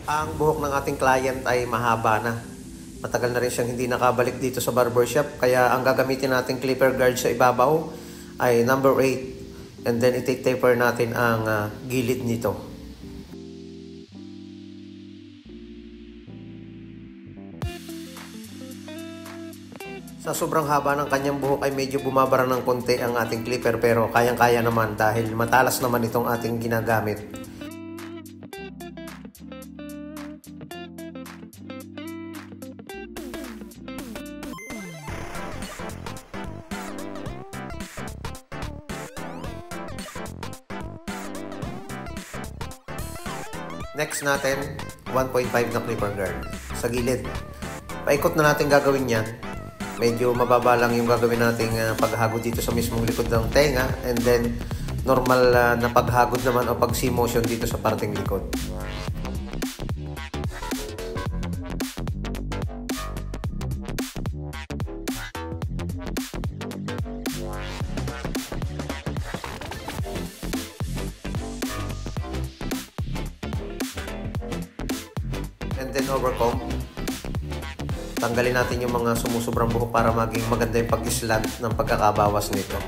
Ang buhok ng ating client ay mahaba na. Matagal na rin siyang hindi nakabalik dito sa barbershop. Kaya ang gagamitin nating clipper guard sa ibabaw ay number 8. And then iti-taper natin ang gilid nito. Sa sobrang haba ng kanyang buhok ay medyo bumabara ng konti ang ating clipper, pero kayang-kaya naman dahil matalas naman itong ating ginagamit. Next natin, 1.5 na clipper guard sa gilid. Paikot na natin gagawin yan. Medyo mababa lang yung gagawin nating paghagod dito sa mismong likod ng tenga, and then normal na paghagod naman o pag-C-motion dito sa parting likod. And then overcomb. Tanggalin natin yung mga sumusobrang buhok para maging maganda yung pag-slant ng pagkakabawas nito.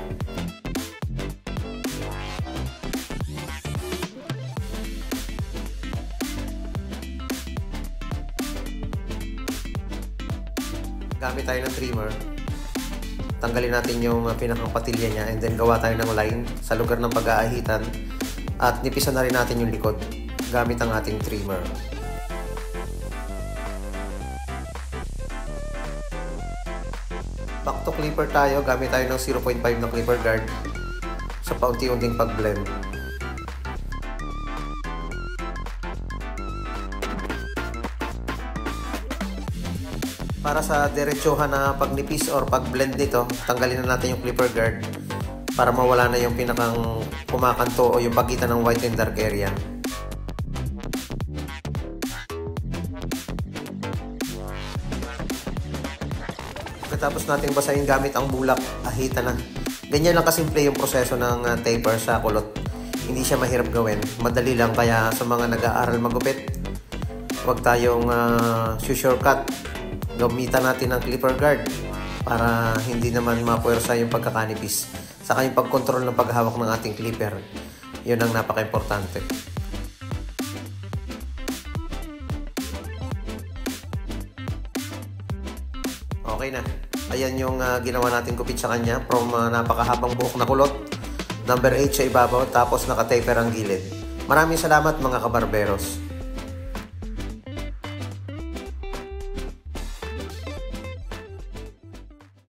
Gamit tayo ng trimmer. Tanggalin natin yung pinakang patilya niya, and then gawa tayo ng line sa lugar ng pag-aahitan, at nipisan na rin natin yung likod gamit ang ating trimmer. Back to clipper tayo, gamit tayo ng 0.5 na clipper guard sa paunti-unting pag-blend. Para sa diretsuhan na pagnipis or pag-blend nito, tanggalin na natin yung clipper guard para mawala na yung pinakang kumakanto o yung pagitan ng white and dark area. Tapos natin basahin gamit ang bulak, ahita na. Ganyan lang kasimple yung proseso ng taper sa kulot. Hindi siya mahirap gawin, madali lang, kaya sa mga nag-aaral magupit, huwag tayong shortcut. Gamitan natin ang clipper guard para hindi naman mapuwersa yung pagkakanipis. Saka yung pag-control ng paghawak ng ating clipper, yun ang napaka-importante. Okay na. Ayan yung ginawa natin gupit sa kanya from napakahabang buhok na kulot. Number 8 sa ibabaw, tapos naka-taper ang gilid. Maraming salamat mga kabarberos.